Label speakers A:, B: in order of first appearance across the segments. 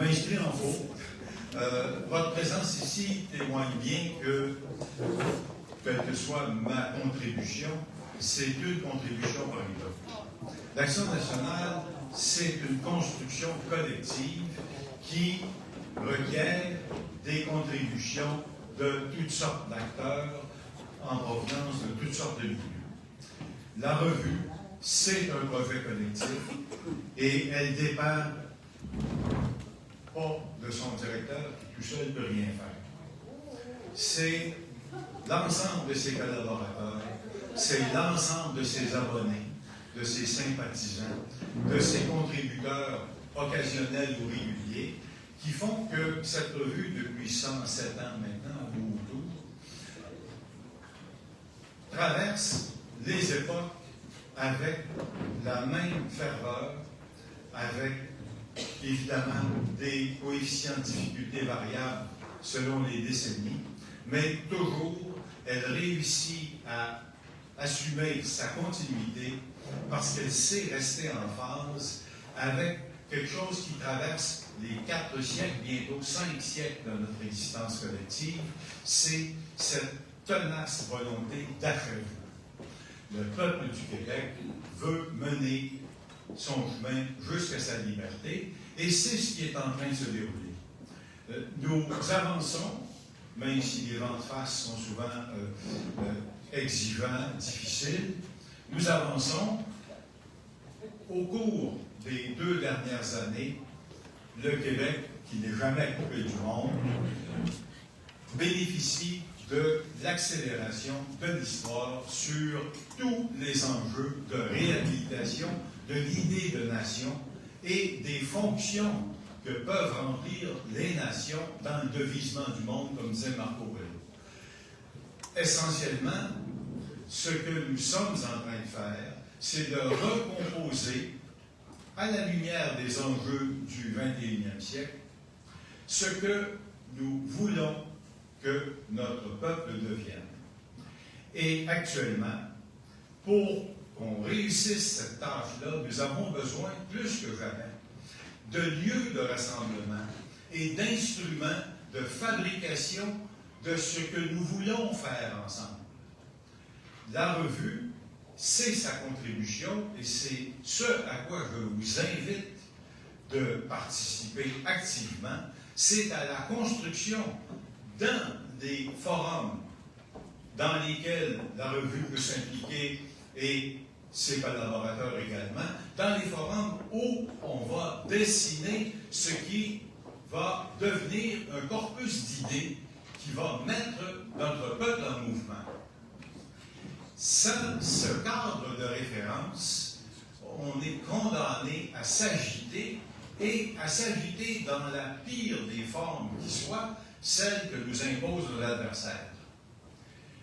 A: m'inscris en faux. Votre présence ici témoigne bien que, quelle que soit ma contribution, c'est une contribution parmi d'autres. L'Action nationale, c'est une construction collective qui requiert des contributions de toutes sortes d'acteurs en provenance de toutes sortes de milieux. La revue, c'est un projet collectif et elle dépend pas de son directeur qui tout seul ne peut rien faire. C'est l'ensemble de ses collaborateurs, c'est l'ensemble de ses abonnés, de ses sympathisants, de ses contributeurs occasionnels ou réguliers qui font que cette revue, depuis 107 ans maintenant, ou autour, traverse les époques avec la même ferveur, avec évidemment des coefficients de difficulté variables selon les décennies, mais toujours elle réussit à assumer sa continuité parce qu'elle sait rester en phase avec quelque chose qui traverse les 4 siècles, bientôt 5 siècles de notre existence collective, c'est cette tenace volonté d'achèvement. Le peuple du Québec veut mener son chemin jusqu'à sa liberté, et c'est ce qui est en train de se dérouler. Nous avançons, même si les vents de face sont souvent exigeants, difficiles, nous avançons. Au cours des 2 dernières années, le Québec, qui n'est jamais coupé du monde, bénéficie de l'accélération de l'histoire sur tous les enjeux de réhabilitation de l'idée de nation et des fonctions que peuvent remplir les nations dans le devisement du monde, comme disait Marco Bello. Essentiellement, ce que nous sommes en train de faire, c'est de recomposer, à la lumière des enjeux du 21e siècle, ce que nous voulons que notre peuple devienne. Et actuellement, pour qu'on réussisse cette tâche-là, nous avons besoin, plus que jamais, de lieux de rassemblement et d'instruments de fabrication de ce que nous voulons faire ensemble. La revue, c'est sa contribution et c'est ce à quoi je vous invite de participer activement, c'est à la construction dans des forums dans lesquels la revue peut s'impliquer et ses collaborateurs également, dans les forums où on va dessiner ce qui va devenir un corpus d'idées qui va mettre notre peuple en mouvement. Sans ce cadre de référence, on est condamné à s'agiter et à s'agiter dans la pire des formes qui soit, celle que nous impose nos adversaires.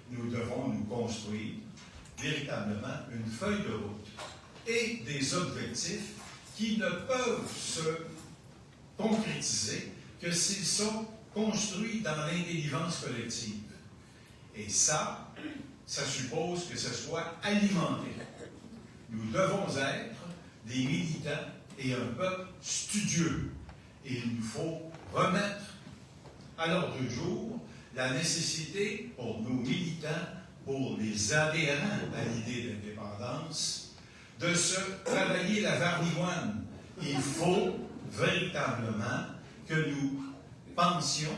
A: Nous devons nous construire véritablement une feuille de route et des objectifs qui ne peuvent se concrétiser que s'ils sont construits dans l'intelligence collective. Et ça suppose que ce soit alimenté. Nous devons être des militants et un peuple studieux. Et il nous faut remettre à l'ordre du jour la nécessité pour nos militants, pour les adhérents à l'idée d'indépendance, de se travailler la varnivoine. Il faut véritablement que nous pensions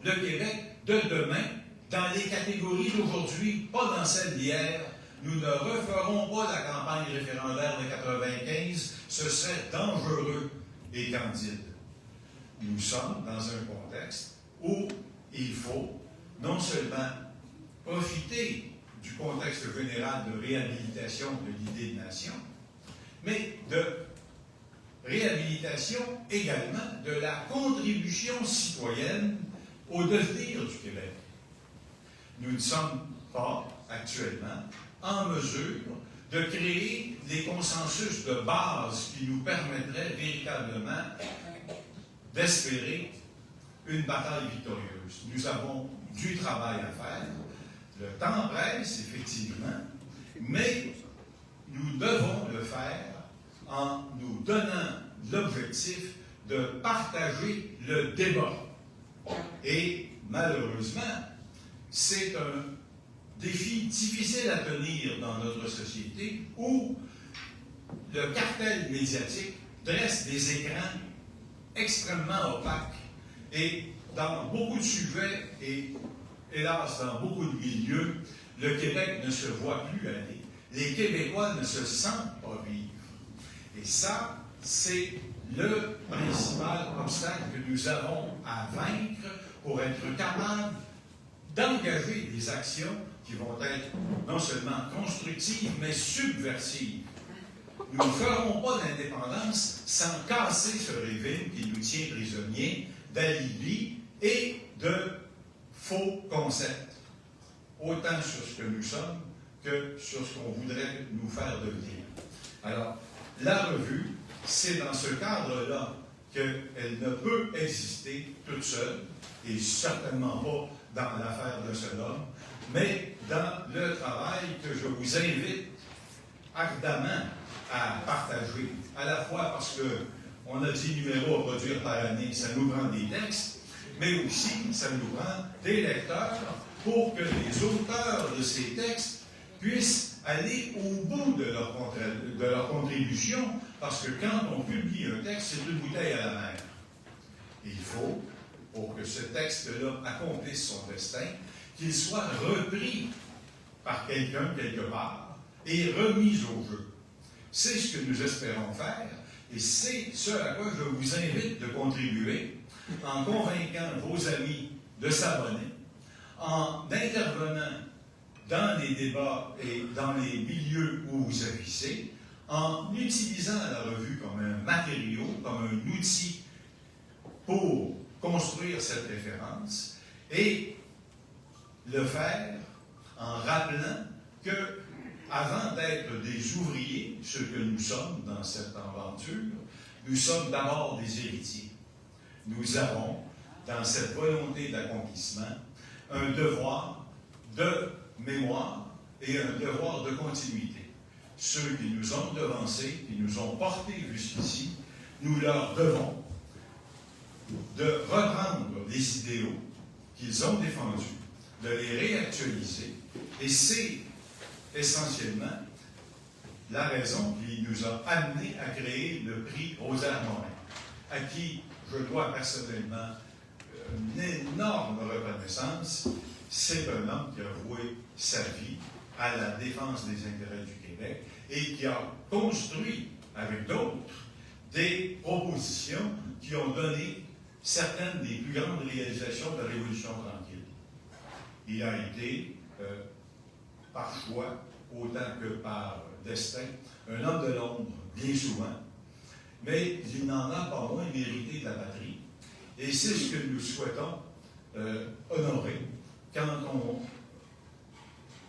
A: le Québec de demain dans les catégories d'aujourd'hui, pas dans celles d'hier. Nous ne referons pas la campagne référendaire de 95, ce serait dangereux et candide. Nous sommes dans un contexte où il faut non seulement profiter du contexte général de réhabilitation de l'idée de nation, mais de réhabilitation également de la contribution citoyenne au devenir du Québec. Nous ne sommes pas actuellement en mesure de créer les consensus de base qui nous permettraient véritablement d'espérer une bataille victorieuse. Nous avons du travail à faire. Le temps presse, effectivement, mais nous devons le faire en nous donnant l'objectif de partager le débat. Et malheureusement, c'est un défi difficile à tenir dans notre société où le cartel médiatique dresse des écrans extrêmement opaques et dans beaucoup de sujets et hélas dans beaucoup de milieux, le Québec ne se voit plus aller. Les Québécois ne se sentent pas vivre. Et ça, c'est le principal obstacle que nous avons à vaincre pour être capables d'engager des actions qui vont être non seulement constructives, mais subversives. Nous ne ferons pas l'indépendance sans casser ce régime qui nous tient prisonniers d'alibis et de faux concepts, autant sur ce que nous sommes que sur ce qu'on voudrait nous faire devenir. Alors, la revue, c'est dans ce cadre-là qu'elle ne peut exister toute seule, et certainement pas dans l'affaire d'un seul homme, mais dans le travail que je vous invite ardemment à partager, à la fois parce qu'on a 10 numéros à produire par année, ça nous prend des textes, mais aussi ça nous prend des lecteurs pour que les auteurs de ces textes puissent aller au bout de leur contribution, parce que quand on publie un texte, c'est une bouteille à la mer. Et il faut, pour que ce texte-là accomplisse son destin, qu'il soit repris par quelqu'un quelque part et remis au jeu. C'est ce que nous espérons faire, et c'est ce à quoi je vous invite de contribuer en convainquant vos amis de s'abonner, en intervenant dans les débats et dans les milieux où vous agissez, en utilisant la revue comme un matériau, comme un outil pour construire cette référence, et le faire en rappelant que, avant d'être des ouvriers, ce que nous sommes dans cette aventure, nous sommes d'abord des héritiers. Nous avons, dans cette volonté d'accomplissement, un devoir de mémoire et un devoir de continuité. Ceux qui nous ont devancés, qui nous ont portés jusqu'ici, nous leur devons de reprendre les idéaux qu'ils ont défendus, de les réactualiser, et c'est essentiellement la raison qui nous a amenés à créer le prix Rosaire-Morin, à qui je dois personnellement une énorme reconnaissance. C'est un homme qui a voué sa vie à la défense des intérêts du Québec et qui a construit avec d'autres des propositions qui ont donné certaines des plus grandes réalisations de la Révolution tranquille. Il a été, par choix, autant que par destin, un homme de l'ombre, bien souvent, mais il n'en a pas moins mérité de la patrie. Et c'est ce que nous souhaitons honorer quand on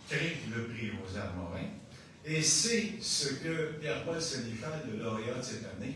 A: crée le prix Rosaire-Morin. Et c'est ce que Pierre-Paul Sénéchal, le lauréat de cette année,